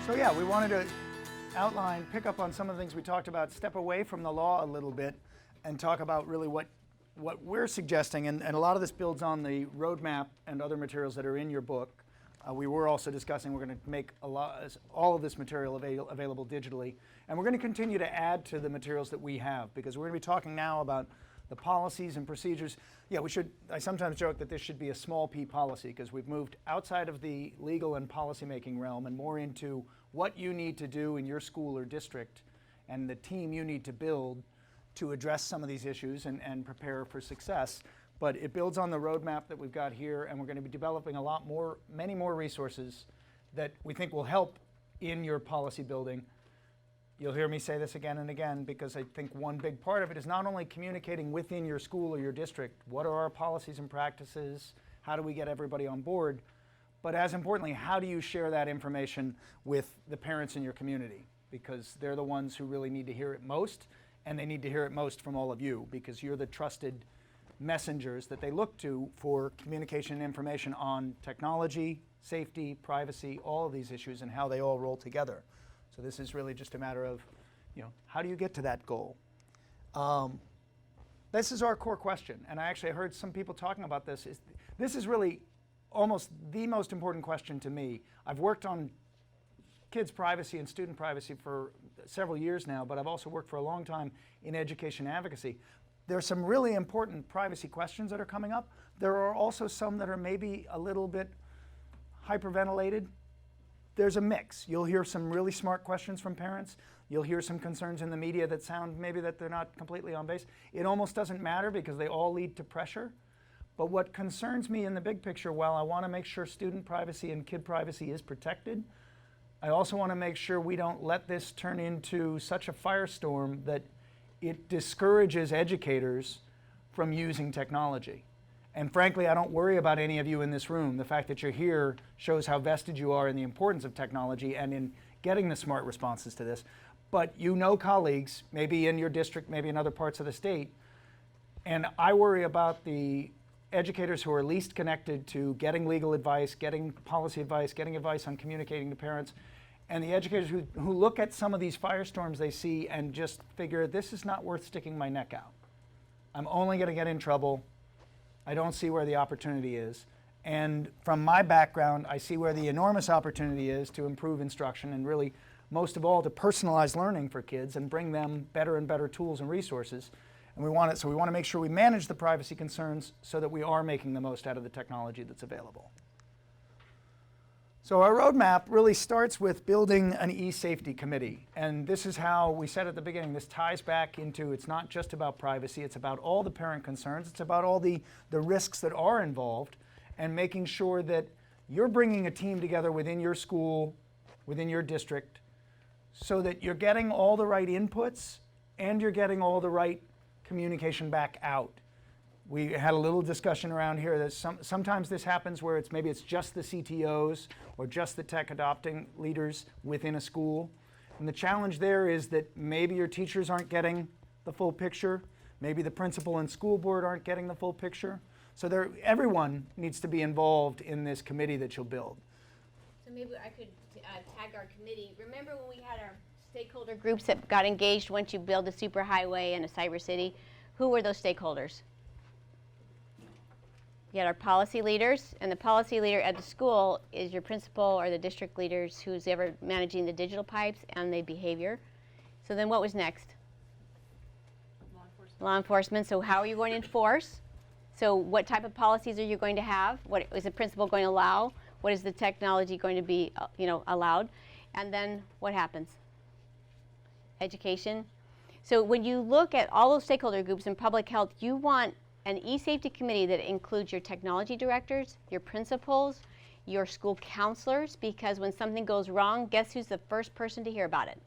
So yeah, we wanted to outline, pick up on some of the things we talked about, step away from the law a little bit, and talk about really what we're suggesting. And a lot of this builds on the roadmap and other materials that are in your book. We were also discussing we're going to make all of this material available digitally. And we're going to continue to add to the materials that we have, because we're going to be talking now about the policies and procedures. Yeah, I sometimes joke that this should be a small p policy, because we've moved outside of the legal and policymaking realm and more into what you need to do in your school or district and the team you need to build to address some of these issues and prepare for success. But it builds on the roadmap that we've got here, and we're going to be developing many more resources that we think will help in your policy building. You'll hear me say this again and again, because I think one big part of it is not only communicating within your school or your district, what are our policies and practices, how do we get everybody on board, but as importantly, how do you share that information with the parents in your community? Because they're the ones who really need to hear it most, and they need to hear it most from all of you, because you're the trusted messengers that they look to for communication and information on technology, safety, privacy, all of these issues and how they all roll together. So this is really just a matter of, how do you get to that goal? This is our core question, and I actually heard some people talking about this. This is really almost the most important question to me. I've worked on kids' privacy and student privacy for several years now, but I've also worked for a long time in education advocacy. There are some really important privacy questions that are coming up. There are also some that are maybe a little bit hyperventilated. There's a mix. You'll hear some really smart questions from parents. You'll hear some concerns in the media that sound maybe that they're not completely on base. It almost doesn't matter, because they all lead to pressure. But what concerns me in the big picture, while I want to make sure student privacy and kid privacy is protected, I also want to make sure we don't let this turn into such a firestorm that it discourages educators from using technology. And frankly, I don't worry about any of you in this room. The fact that you're here shows how vested you are in the importance of technology and in getting the smart responses to this. But colleagues, maybe in your district, maybe in other parts of the state, and I worry about the educators who are least connected to getting legal advice, getting policy advice, getting advice on communicating to parents, and the educators who look at some of these firestorms they see and just figure, this is not worth sticking my neck out. I'm only going to get in trouble. I don't see where the opportunity is. And from my background, I see where the enormous opportunity is to improve instruction and really, most of all, to personalize learning for kids and bring them better and better tools and resources. And we want to make sure we manage the privacy concerns so that we are making the most out of the technology that's available. So our roadmap really starts with building an e-safety committee. And this is how we said at the beginning, this ties back into, it's not just about privacy, it's about all the parent concerns, it's about all the risks that are involved, and making sure that you're bringing a team together within your school, within your district, so that you're getting all the right inputs and you're getting all the right communication back out. We had a little discussion around here that sometimes this happens where maybe it's just the CTOs or just the tech adopting leaders within a school. And the challenge there is that maybe your teachers aren't getting the full picture. Maybe the principal and school board aren't getting the full picture. So everyone needs to be involved in this committee that you'll build. So maybe I could tag our committee. Remember when we had our stakeholder groups that got engaged once you build a superhighway and a cyber city? Who were those stakeholders? You had our policy leaders, and the policy leader at the school is your principal or the district leaders who's ever managing the digital pipes and the behavior. So then what was next? Law enforcement. So how are you going to enforce? So what type of policies are you going to have? What is the principal going to allow? What is the technology going to be allowed? And then what happens? Education. So when you look at all those stakeholder groups in public health, you want an e-safety committee that includes your technology directors, your principals, your school counselors, because when something goes wrong, guess who's the first person to hear about it?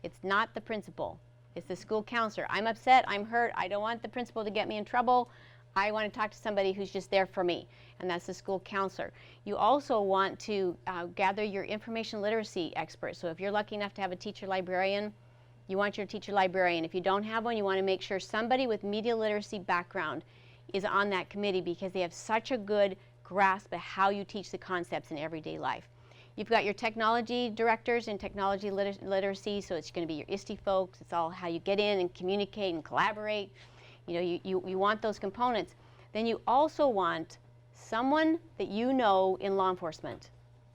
It's not the principal, it's the school counselor. I'm upset, I'm hurt, I don't want the principal to get me in trouble. I want to talk to somebody who's just there for me, and that's the school counselor. You also want to gather your information literacy experts. So if you're lucky enough to have a teacher librarian, you want your teacher librarian. If you don't have one, you want to make sure somebody with media literacy background is on that committee, because they have such a good grasp of how you teach the concepts in everyday life. You've got your technology directors and technology literacy, so it's going to be your ISTE folks. It's all how you get in and communicate and collaborate. You know, you want those components. Then you also want someone that you know in law enforcement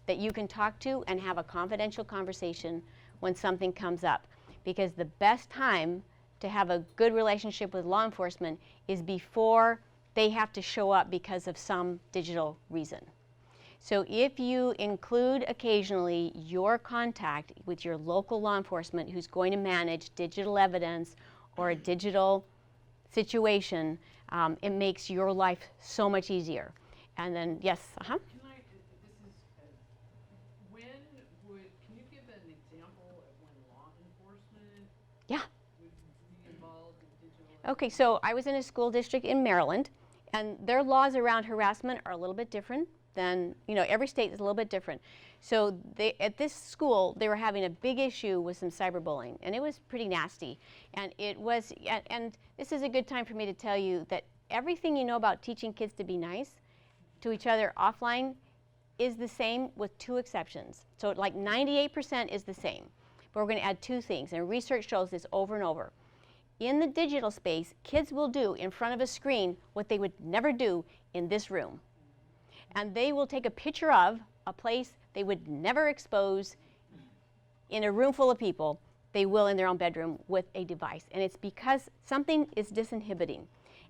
that you can talk to and have a confidential conversation when something comes up. Because the best time to have a good relationship with law enforcement is before they have to show up because of some digital reason. So if you include occasionally your contact with your local law enforcement who's going to manage digital evidence or a digital situation, it makes your life so much easier. And then, yes, Can you give an example of when law enforcement yeah. would be involved in digital? Okay, so I was in a school district in Maryland, and their laws around harassment are a little bit different than, you know, every state is a little bit different. So at this school, they were having a big issue with some cyberbullying, and it was pretty nasty. And it was, and this is a good time for me to tell you that everything you know about teaching kids to be nice to each other offline is the same with 2 exceptions. So like 98% is the same, but we're going to add 2 things, and research shows this over and over. In the digital space, kids will do in front of a screen what they would never do in this room. And they will take a picture of a place they would never expose in a room full of people. They will in their own bedroom with a device. And it's because something is disinhibiting.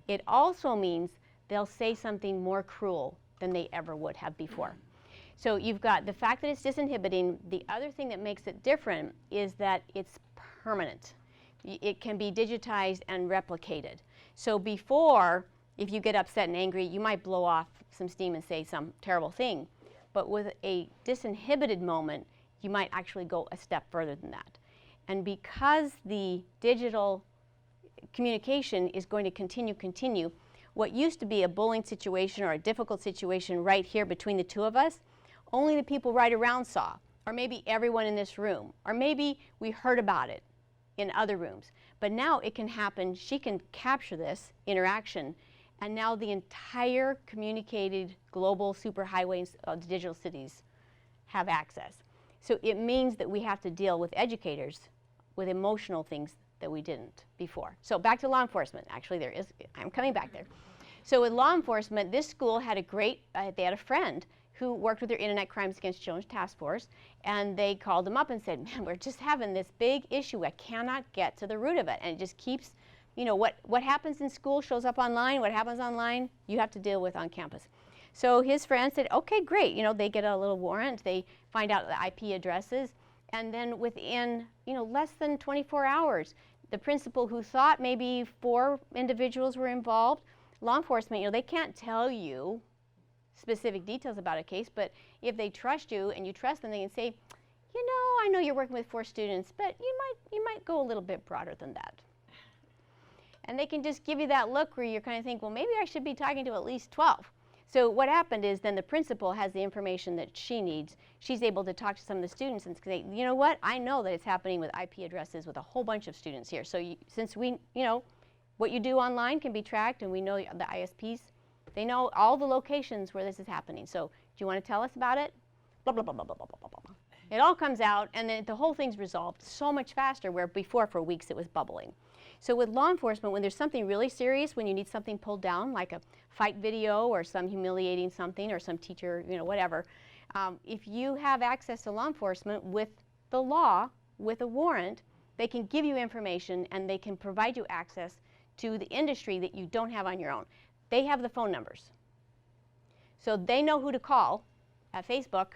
It also means they'll say something more cruel than they ever would have before. So you've got the fact that it's disinhibiting. The other thing that makes it different is that it's permanent. It can be digitized and replicated. So before, if you get upset and angry, you might blow off some steam and say some terrible thing. But with a disinhibited moment, you might actually go a step further than that. And because the digital communication is going to continue, what used to be a bullying situation or a difficult situation right here between the 2 of us, only the people right around saw, or maybe everyone in this room, or maybe we heard about it in other rooms. But now it can happen, she can capture this interaction, and now the entire communicated global superhighways of digital cities have access. So it means that we have to deal with educators with emotional things that we didn't before. So back to law enforcement. Actually, I'm coming back there. So with law enforcement, this school had they had a friend who worked with their Internet Crimes Against Children Task Force, and they called them up and said, man, we're just having this big issue. I cannot get to the root of it. And it just keeps, you know, what happens in school shows up online. What happens online, you have to deal with on campus. So his friend said, okay, great. You know, they get a little warrant. They find out the IP addresses. And then within, you know, less than 24 hours, the principal who thought maybe 4 individuals were involved, law enforcement, you know, they can't tell you specific details about a case, but if they trust you and you trust them, they can say, you know, I know you're working with 4 students, but you might go a little bit broader than that. And they can just give you that look where you kind of think, well, maybe I should be talking to at least 12. So what happened is then the principal has the information that she needs. She's able to talk to some of the students and say, you know what, I know that it's happening with IP addresses with a whole bunch of students here. So since we, you know, what you do online can be tracked, and we know the ISPs, they know all the locations where this is happening. So do you want to tell us about it? Blah, blah, blah, blah, blah, blah, blah, blah. It all comes out, and then the whole thing's resolved so much faster, where before for weeks it was bubbling. So with law enforcement, when there's something really serious, when you need something pulled down, like a fight video or some humiliating something or some teacher, you know, whatever, if you have access to law enforcement with the law, with a warrant, they can give you information and they can provide you access to the industry that you don't have on your own. They have the phone numbers. So they know who to call at Facebook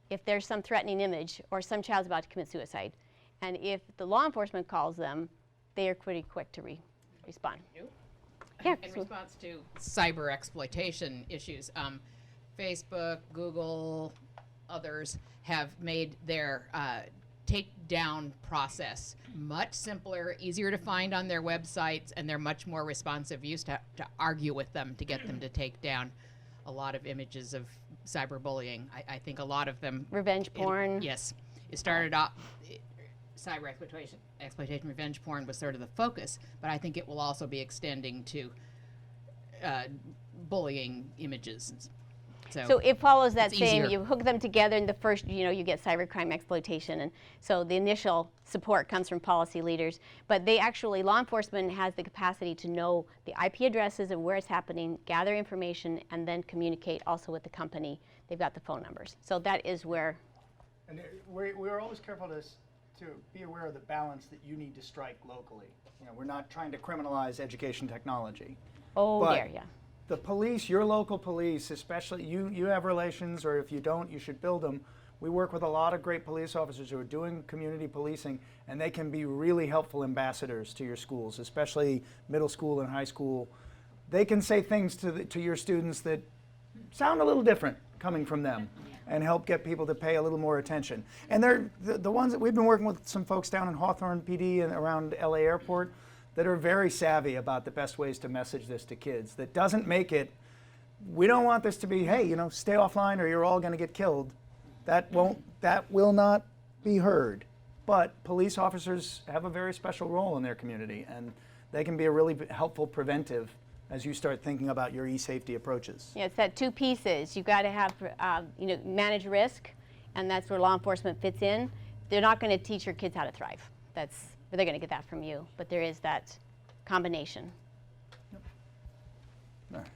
if there's some threatening image or some child's about to commit suicide. And if the law enforcement calls them, they are pretty quick to respond. Yeah, In response to cyber exploitation issues, Facebook, Google, others have made their takedown process much simpler, easier to find on their websites, and they're much more responsive. You used to argue with them to get them to take down a lot of images of cyberbullying. I think a lot of them... Revenge porn. Yes. It started off... cyber exploitation, revenge porn was sort of the focus, but I think it will also be extending to bullying images. So it follows that it's same, easier. you hook them together and the first, you get cybercrime exploitation. And so the initial support comes from policy leaders. But they actually, law enforcement has the capacity to know the IP addresses of where it's happening, gather information, and then communicate also with the company. They've got the phone numbers. So that is where. And we're always careful to be aware of the balance that you need to strike locally. We're not trying to criminalize education technology. Oh, But there, yeah. the police, your local police, especially, you have relations, or if you don't, you should build them. We work with a lot of great police officers who are doing community policing, and they can be really helpful ambassadors to your schools, especially middle school and high school. They can say things to your students that sound a little different coming from them, and help get people to pay a little more attention. And they're the ones that we've been working with, some folks down in Hawthorne PD and around LA Airport, that are very savvy about the best ways to message this to kids. That doesn't make it, we don't want this to be, hey, stay offline or you're all going to get killed. That will not be heard. But police officers have a very special role in their community, and they can be a really helpful preventive as you start thinking about your e-safety approaches. Yeah, it's that two pieces. You've got to have, manage risk, and that's where law enforcement fits in. They're not going to teach your kids how to thrive. They're going to get that from you, but there is that combination. All right.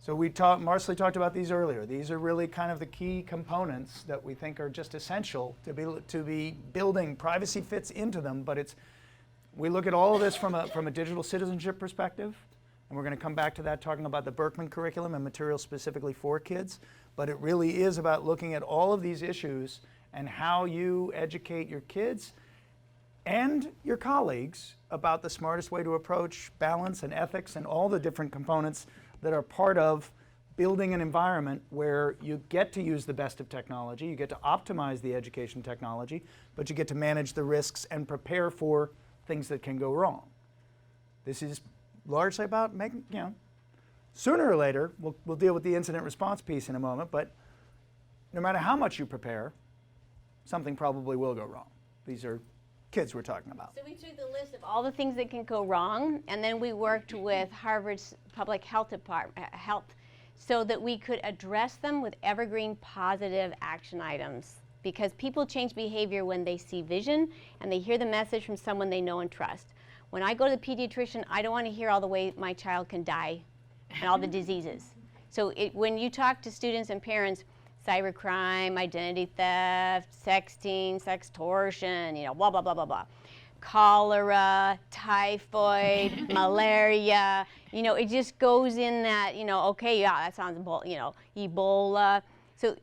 So Marsali talked about these earlier. These are really kind of the key components that we think are just essential to be building. Privacy fits into them, but we look at all of this from a digital citizenship perspective, and we're going to come back to that talking about the Berkman curriculum and materials specifically for kids. But it really is about looking at all of these issues and how you educate your kids and your colleagues about the smartest way to approach balance and ethics and all the different components that are part of building an environment where you get to use the best of technology, you get to optimize the education technology, but you get to manage the risks and prepare for things that can go wrong. This is largely about making, sooner or later, we'll deal with the incident response piece in a moment, but no matter how much you prepare, something probably will go wrong. These are kids we're talking about. So we took the list of all the things that can go wrong, and then we worked with Harvard's public health department, so that we could address them with evergreen positive action items. Because people change behavior when they see vision and they hear the message from someone they know and trust. When I go to the pediatrician, I don't want to hear all the way my child can die and all the diseases. So when you talk to students and parents, cybercrime, identity theft, sexting, sextortion, blah, blah, blah, blah, blah. Cholera, typhoid, malaria, it just goes in that, okay, yeah, that sounds, Ebola. So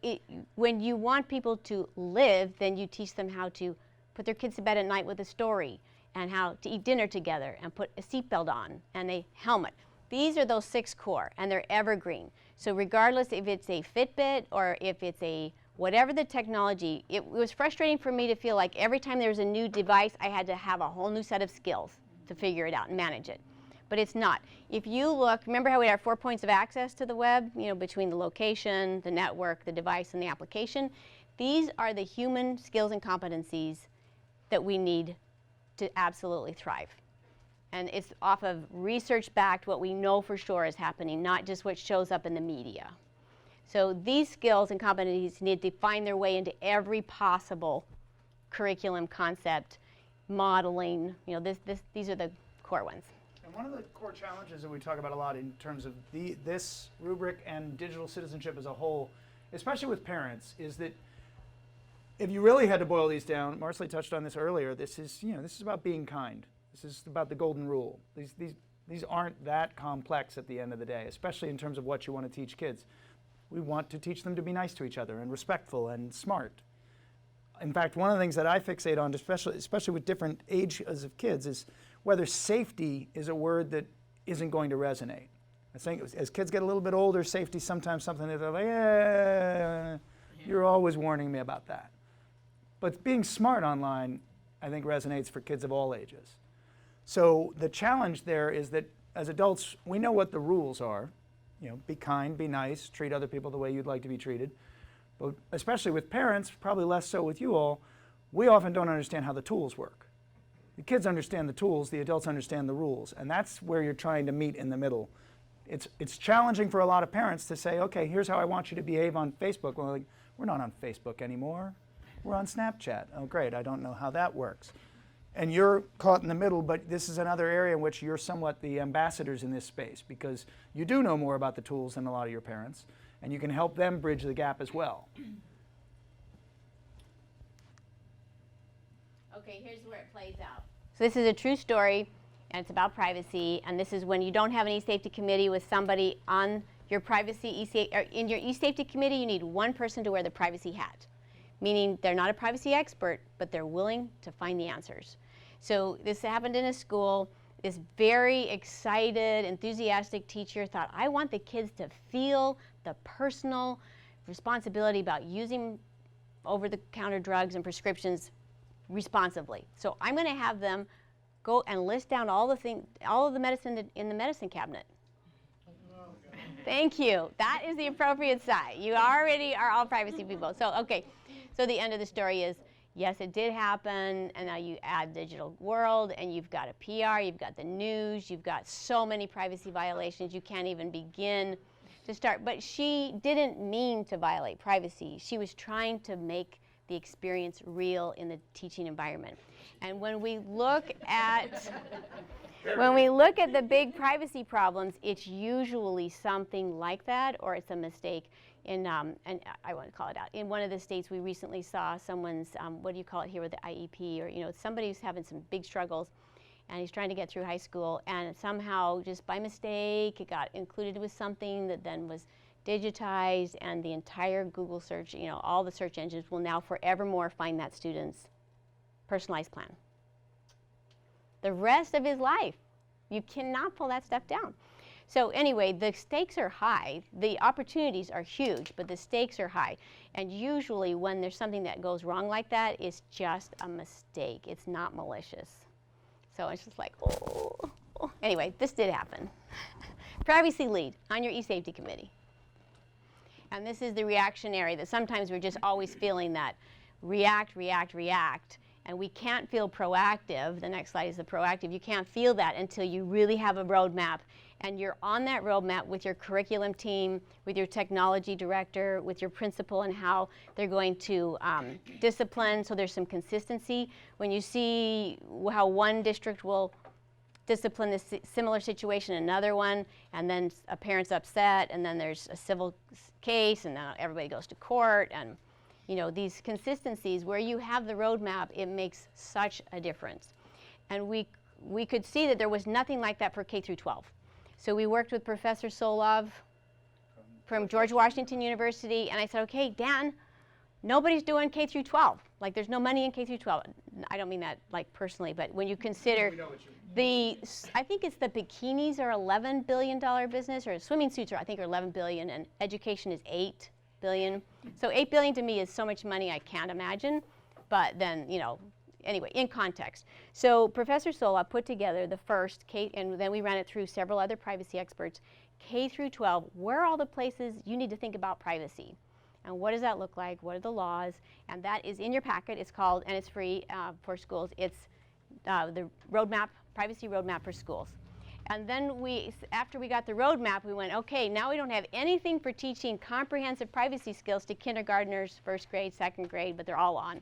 when you want people to live, then you teach them how to put their kids to bed at night with a story, and how to eat dinner together, and put a seatbelt on, and a helmet. These are those 6 core, and they're evergreen. So regardless if it's a Fitbit or if it's a whatever the technology, it was frustrating for me to feel like every time there was a new device, I had to have a whole new set of skills to figure it out and manage it. But it's not. If you look, remember how we had our 4 points of access to the web, between the location, the network, the device, and the application? These are the human skills and competencies that we need to absolutely thrive. And it's off of research-backed what we know for sure is happening, not just what shows up in the media. So these skills and competencies need to find their way into every possible curriculum concept, modeling. These are the core ones. And one of the core challenges that we talk about a lot in terms of this rubric and digital citizenship as a whole, especially with parents, is that if you really had to boil these down, Marsali touched on this earlier, this is about being kind. This is about the golden rule. These aren't that complex at the end of the day, especially in terms of what you want to teach kids. We want to teach them to be nice to each other and respectful and smart. In fact, one of the things that I fixate on, especially with different ages of kids, is whether safety is a word that isn't going to resonate. I think as kids get a little bit older, safety is sometimes something that they're like, you're always warning me about that. But being smart online, I think, resonates for kids of all ages. So the challenge there is that as adults, we know what the rules are. Be kind, be nice, treat other people the way you'd like to be treated. But especially with parents, probably less so with you all, we often don't understand how the tools work. The kids understand the tools, the adults understand the rules, and that's where you're trying to meet in the middle. it's challenging for a lot of parents to say, okay, here's how I want you to behave on Facebook. Well, like, we're not on Facebook anymore. We're on Snapchat. Oh, great, I don't know how that works. And you're caught in the middle, but this is another area in which you're somewhat the ambassadors in this space, because you do know more about the tools than a lot of your parents, and you can help them bridge the gap as well. Okay, here's where it plays out. So this is a true story, and it's about privacy, and this is when you don't have an e-safety committee with somebody on your privacy in your e-safety committee. You need one person to wear the privacy hat, meaning they're not a privacy expert, but they're willing to find the answers. So this happened in a school. This very excited, enthusiastic teacher thought, I want the kids to feel the personal responsibility about using over-the-counter drugs and prescriptions responsibly. So I'm going to have them go and list down all of the medicine in the medicine cabinet. Thank you. That is the appropriate side. You already are all privacy people. So, okay. So the end of the story is, yes, it did happen, and now you add digital world, and you've got a PR, you've got the news, you've got so many privacy violations, you can't even begin to start. But she didn't mean to violate privacy. She was trying to make the experience real in the teaching environment. And when we look at the big privacy problems, it's usually something like that, or it's a mistake. And I won't call it out. In one of the states, we recently saw someone's, what do you call it here with the IEP, or somebody who's having some big struggles, and he's trying to get through high school, and somehow, just by mistake, it got included with something that then was digitized, and the entire Google search, all the search engines will now forevermore find that student's personalized plan. The rest of his life, you cannot pull that stuff down. So anyway, the stakes are high. The opportunities are huge, but the stakes are high. And usually when there's something that goes wrong like that, it's just a mistake. It's not malicious. So it's just like, oh. Anyway, this did happen. Privacy lead on your e-safety committee. And this is the reactionary, that sometimes we're just always feeling that react, react, react. And we can't feel proactive. The next slide is the proactive. You can't feel that until you really have a roadmap. And you're on that roadmap with your curriculum team, with your technology director, with your principal, and how they're going to discipline, so there's some consistency. When you see how one district will discipline this similar situation, another one, and then a parent's upset, and then there's a civil case, and then everybody goes to court, and these consistencies where you have the roadmap, it makes such a difference. And we could see that there was nothing like that for K through 12. So we worked with Professor Solov from George Washington University, and I said, okay, Dan, nobody's doing K through 12. Like, there's no money in K through 12. I don't mean that like personally, but when you consider I think it's the bikinis are $11 billion business, or swimming suits I think are $11 billion, and education is $8 billion. So $8 billion to me is so much money I can't imagine, but then, anyway, in context. So Professor Sola put together the first K, and then we ran it through several other privacy experts, K through 12, where are all the places you need to think about privacy? And what does that look like? What are the laws? And that is in your packet. It's called, and it's free for schools, it's the roadmap, privacy roadmap for schools. And then after we got the roadmap, we went, okay, now we don't have anything for teaching comprehensive privacy skills to kindergartners, first grade, second grade, but they're all on.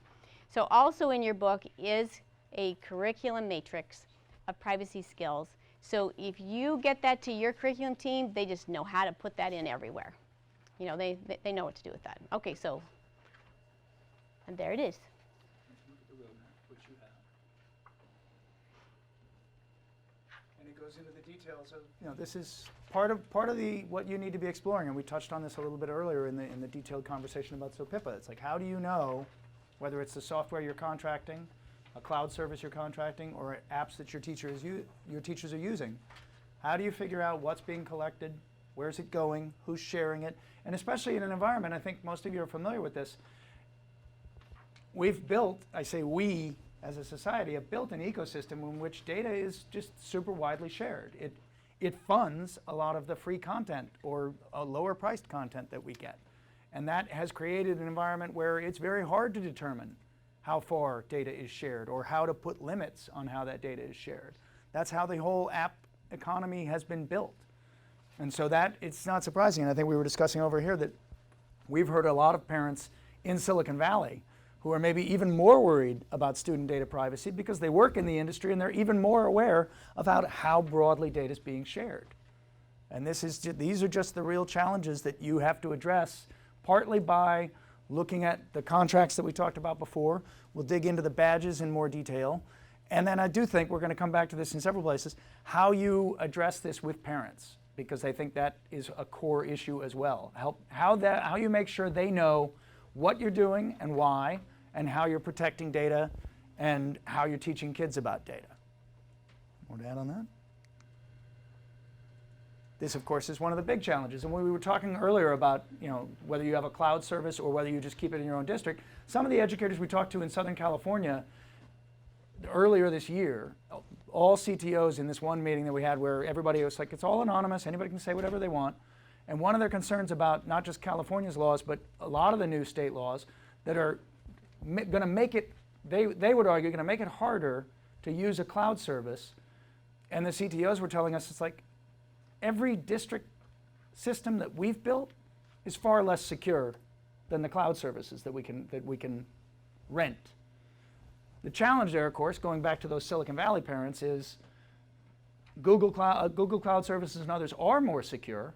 So also in your book is a curriculum matrix of privacy skills. So if you get that to your curriculum team, they just know how to put that in everywhere. They know what to do with that. Okay, so, and there it is. Look at the roadmap, which you have. And it goes into the details of, this is part of what you need to be exploring, and we touched on this a little bit earlier in the detailed conversation about SOPIPA. It's like, how do you know whether it's the software you're contracting, a cloud service you're contracting, or apps that your teachers are using? How do you figure out what's being collected, where's it going, who's sharing it? And especially in an environment, I think most of you are familiar with this, we've built, I say we as a society, have built an ecosystem in which data is just super widely shared. It funds a lot of the free content or lower priced content that we get. And that has created an environment where it's very hard to determine how far data is shared or how to put limits on how that data is shared. That's how the whole app economy has been built. And so that, it's not surprising. And I think we were discussing over here that we've heard a lot of parents in Silicon Valley who are maybe even more worried about student data privacy because they work in the industry and they're even more aware about how broadly data is being shared. And these are just the real challenges that you have to address, partly by looking at the contracts that we talked about before. We'll dig into the badges in more detail. And then I do think we're going to come back to this in several places, how you address this with parents, because I think that is a core issue as well. How you make sure they know what you're doing and why, and how you're protecting data, and how you're teaching kids about data. More to add on that? This, of course, is one of the big challenges. And when we were talking earlier about, whether you have a cloud service or whether you just keep it in your own district, some of the educators we talked to in Southern California earlier this year, all CTOs in this one meeting that we had where everybody was like, it's all anonymous, anybody can say whatever they want. And one of their concerns about not just California's laws, but a lot of the new state laws that are going to make it, they would argue, going to make it harder to use a cloud service. And the CTOs were telling us, it's like, every district system that we've built is far less secure than the cloud services that we can rent. The challenge there, of course, going back to those Silicon Valley parents, is Google Cloud services and others are more secure,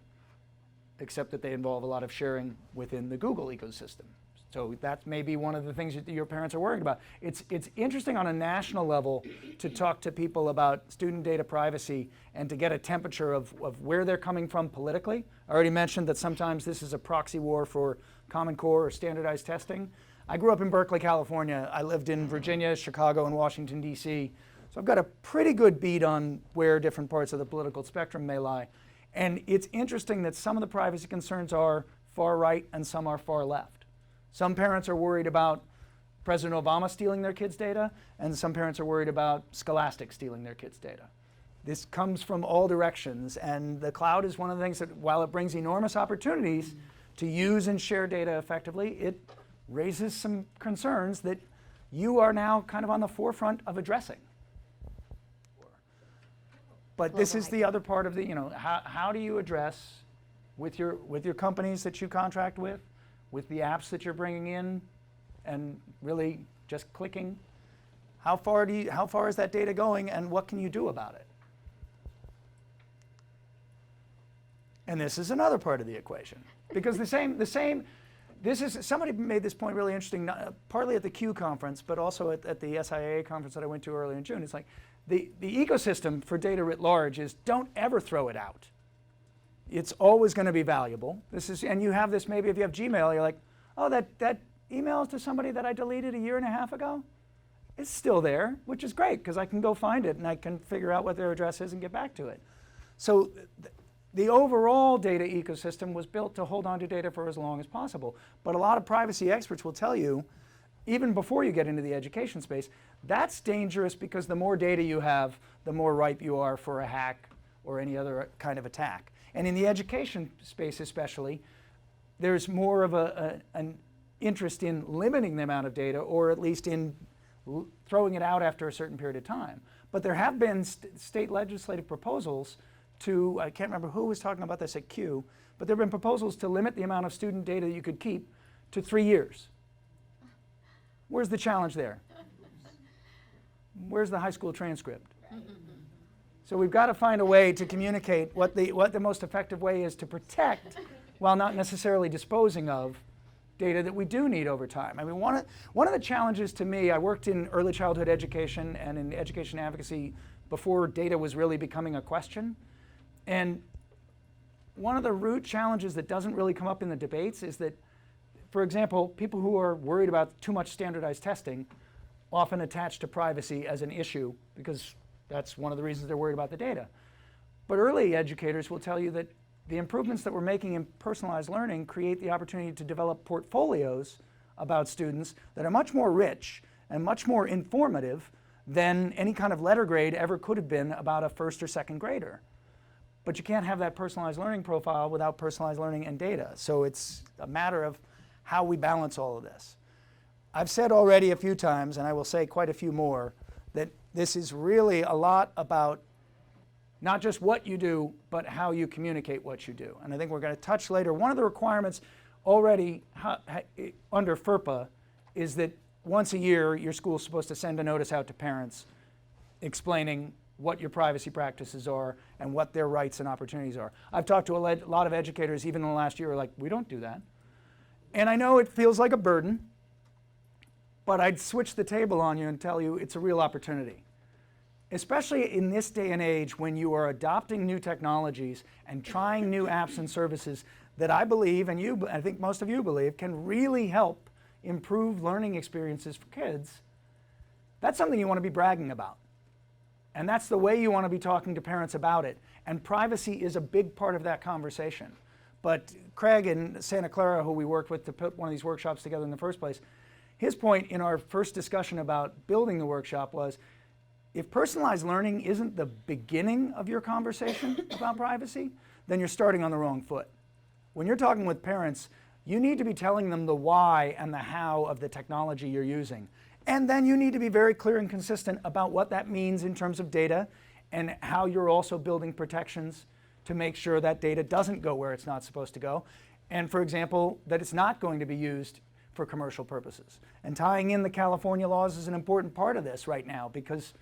except that they involve a lot of sharing within the Google ecosystem. So that may be one of the things that your parents are worried about. It's interesting on a national level to talk to people about student data privacy and to get a temperature of where they're coming from politically. I already mentioned that sometimes this is a proxy war for Common Core or standardized testing. I grew up in Berkeley, California. I lived in Virginia, Chicago, and Washington, D.C. So I've got a pretty good beat on where different parts of the political spectrum may lie. And it's interesting that some of the privacy concerns are far right and some are far left. Some parents are worried about President Obama stealing their kids' data, and some parents are worried about Scholastic stealing their kids' data. This comes from all directions, and the cloud is one of the things that, while it brings enormous opportunities to use and share data effectively, it raises some concerns that you are now kind of on the forefront of addressing. But this is the other part of the, how do you address with your companies that you contract with the apps that you're bringing in, and really just clicking, how far is that data going, and what can you do about it? And this is another part of the equation, because somebody made this point really interesting, partly at the Q conference, but also at the SIA conference that I went to earlier in June. It's like the ecosystem for data writ large is, don't ever throw it out. It's always going to be valuable. And you have this, maybe if you have Gmail, you're like, oh, that email to somebody that I deleted a year and a half ago, it's still there, which is great, because I can go find it and I can figure out what their address is and get back to it. So the overall data ecosystem was built to hold on to data for as long as possible. But a lot of privacy experts will tell you, even before you get into the education space, that's dangerous because the more data you have, the more ripe you are for a hack or any other kind of attack. And in the education space especially, there's more of an interest in limiting the amount of data, or at least in throwing it out after a certain period of time. But there have been state legislative proposals to, I can't remember who was talking about this at Q, but there have been proposals to limit the amount of student data you could keep to 3 years. Where's the challenge there? Where's the high school transcript? So we've got to find a way to communicate what the most effective way is to protect, while not necessarily disposing of, data that we do need over time. I mean, one of the challenges to me, I worked in early childhood education and in education advocacy before data was really becoming a question. And one of the root challenges that doesn't really come up in the debates is that, for example, people who are worried about too much standardized testing often attach to privacy as an issue, because that's one of the reasons they're worried about the data. But early educators will tell you that the improvements that we're making in personalized learning create the opportunity to develop portfolios about students that are much more rich and much more informative than any kind of letter grade ever could have been about a first or second grader. But you can't have that personalized learning profile without personalized learning and data. So it's a matter of how we balance all of this. I've said already a few times, and I will say quite a few more, that this is really a lot about Not just what you do, but how you communicate what you do. And I think we're going to touch later. One of the requirements already under FERPA is that once a year, your school is supposed to send a notice out to parents explaining what your privacy practices are and what their rights and opportunities are. I've talked to a lot of educators, even in the last year, who are like, we don't do that. And I know it feels like a burden, but I'd switch the table on you and tell you it's a real opportunity. Especially in this day and age when you are adopting new technologies and trying new apps and services that I believe, and I think most of you believe, can really help improve learning experiences for kids. That's something you want to be bragging about. And that's the way you want to be talking to parents about it. And privacy is a big part of that conversation. But Craig in Santa Clara, who we worked with to put one of these workshops together in the first place, his point in our first discussion about building the workshop was, if personalized learning isn't the beginning of your conversation about privacy, then you're starting on the wrong foot. When you're talking with parents, you need to be telling them the why and the how of the technology you're using. And then you need to be very clear and consistent about what that means in terms of data and how you're also building protections to make sure that data doesn't go where it's not supposed to go. And for example, that it's not going to be used for commercial purposes. And tying in the California laws is an important part of this right now because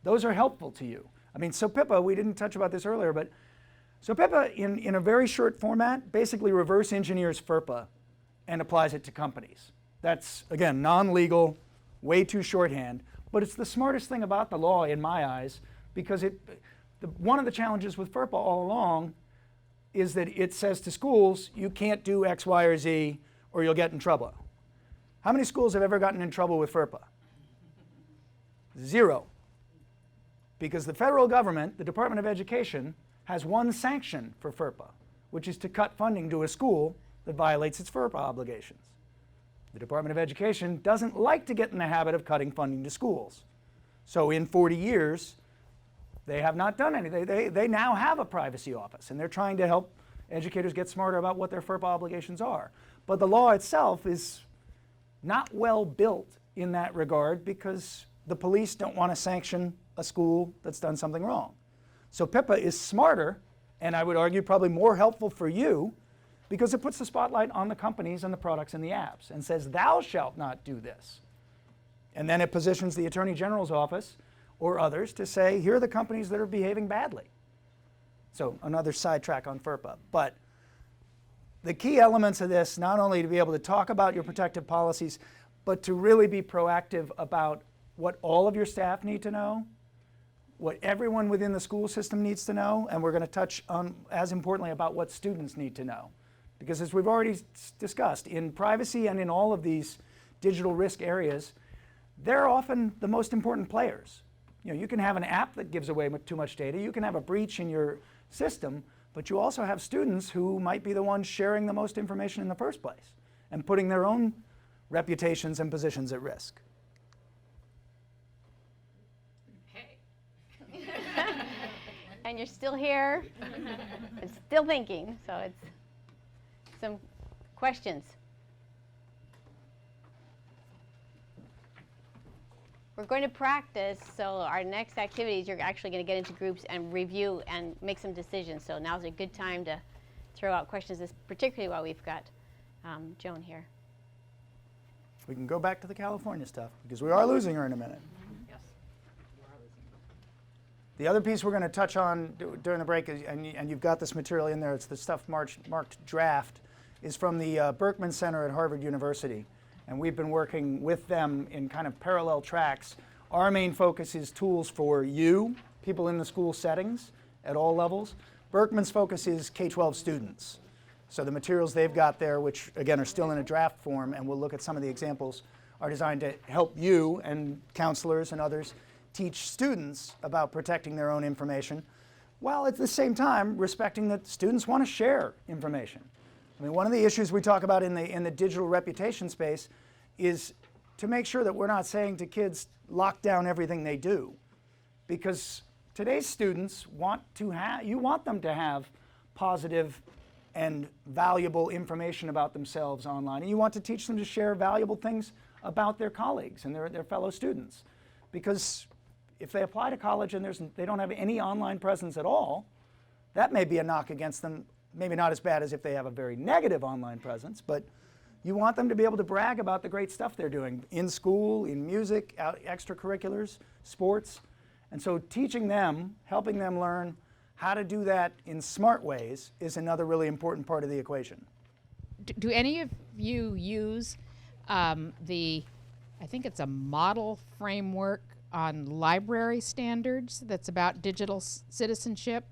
those are helpful to you. I mean, SOPIPA, we didn't touch about this earlier, but SOPIPA in a very short format basically reverse engineers FERPA and applies it to companies. That's, again, non-legal, way too shorthand, but it's the smartest thing about the law in my eyes because one of the challenges with FERPA all along is that it says to schools, you can't do X, Y, or Z or you'll get in trouble. How many schools have ever gotten in trouble with FERPA? 0. Because the federal government, the Department of Education, has one sanction for FERPA, which is to cut funding to a school that violates its FERPA obligations. The Department of Education doesn't like to get in the habit of cutting funding to schools. So in 40 years, they have not done anything. They now have a privacy office, and they're trying to help educators get smarter about what their FERPA obligations are. But the law itself is not well built in that regard because the police don't want to sanction a school that's done something wrong. So PIPA is smarter, and I would argue probably more helpful for you, because it puts the spotlight on the companies and the products and the apps and says, thou shalt not do this. And then it positions the Attorney General's office or others to say, here are the companies that are behaving badly. So another sidetrack on FERPA. But the key elements of this, not only to be able to talk about your protective policies, but to really be proactive about what all of your staff need to know, what everyone within the school system needs to know, and we're going to touch on, as importantly, about what students need to know. Because as we've already discussed, in privacy and in all of these digital risk areas, they're often the most important players. You know, you can have an app that gives away too much data, you can have a breach in your system, but you also have students who might be the ones sharing the most information in the first place and putting their own reputations and positions at risk. And you're still here and still thinking, so it's some questions. We're going to practice, so our next activities, you're actually going to get into groups and review and make some decisions. So now's a good time to throw out questions, particularly while we've got Joan here. We can go back to the California stuff, because we are losing her in a minute. The other piece we're going to touch on during the break, and you've got this material in there, it's the stuff marked draft, is from the Berkman Center at Harvard University. And we've been working with them in kind of parallel tracks. Our main focus is tools for you, people in the school settings at all levels. Berkman's focus is K-12 students. So the materials they've got there, which again are still in a draft form, and we'll look at some of the examples, are designed to help you and counselors and others teach students about protecting their own information, while at the same time respecting that students want to share information. I mean, one of the issues we talk about in the digital reputation space is to make sure that we're not saying to kids, lock down everything they do. Because today's students you want them to have positive and valuable information about themselves online. And you want to teach them to share valuable things about their colleagues and their fellow students. Because if they apply to college and they don't have any online presence at all, that may be a knock against them. Maybe not as bad as if they have a very negative online presence, but you want them to be able to brag about the great stuff they're doing in school, in music, extracurriculars, sports. And so teaching them, helping them learn how to do that in smart ways is another really important part of the equation. Do any of you use I think it's a model framework on library standards that's about digital citizenship?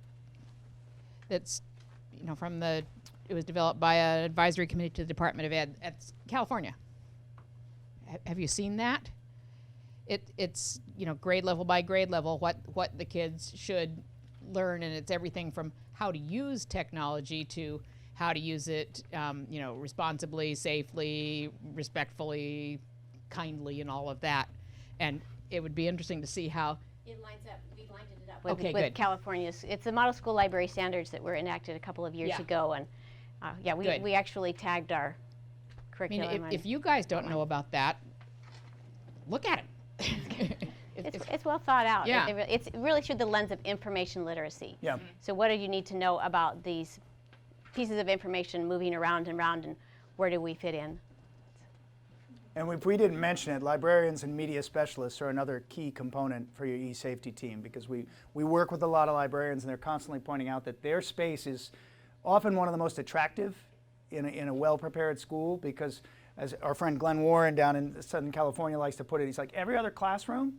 That's, it was developed by an advisory committee to the Department of Ed at California. Have you seen that? It's grade level by grade level what the kids should learn, and it's everything from how to use technology to how to use it, responsibly, safely, respectfully, kindly, and all of that. And it would be interesting to see how it lines up. We've lined it up Okay, with good. California's. It's the model school library standards that were enacted a couple of years ago, and Good. we actually tagged our curriculum. if you guys don't know about that, look at it. It's well thought out. Yeah. It's really through the lens of information literacy. Yeah. So what do you need to know about these pieces of information moving around and around, and where do we fit in? And if we didn't mention it, librarians and media specialists are another key component for your e-safety team, because we work with a lot of librarians and they're constantly pointing out that their space is often one of the most attractive in a well-prepared school, because as our friend Glenn Warren down in Southern California likes to put it, he's like, every other classroom,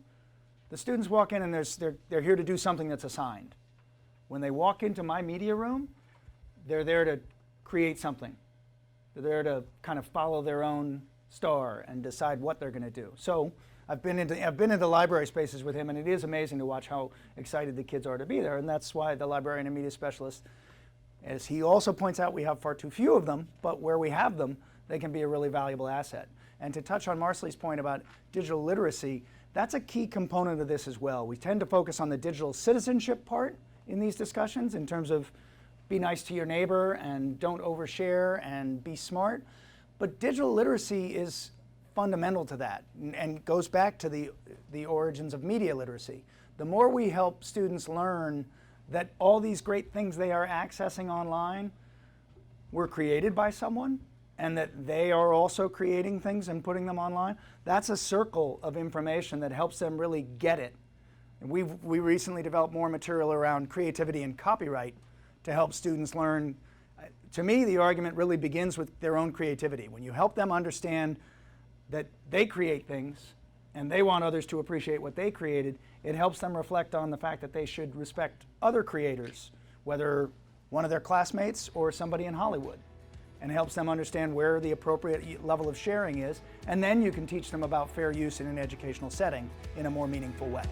the students walk in and they're here to do something that's assigned. When they walk into my media room, they're there to create something. They're there to kind of follow their own star and decide what they're going to do. So I've been into library spaces with him, and it is amazing to watch how excited the kids are to be there. And that's why the librarian and media specialist, as he also points out, we have far too few of them, but where we have them, they can be a really valuable asset. And to touch on Marsali's point about digital literacy, that's a key component of this as well. We tend to focus on the digital citizenship part in these discussions in terms of be nice to your neighbor and don't overshare and be smart. But digital literacy is fundamental to that and goes back to the origins of media literacy. The more we help students learn that all these great things they are accessing online were created by someone, and that they are also creating things and putting them online, that's a circle of information that helps them really get it. And we recently developed more material around creativity and copyright to help students learn. To me, the argument really begins with their own creativity. When you help them understand that they create things and they want others to appreciate what they created, it helps them reflect on the fact that they should respect other creators, whether one of their classmates or somebody in Hollywood, and helps them understand where the appropriate level of sharing is. And then you can teach them about fair use in an educational setting in a more meaningful way.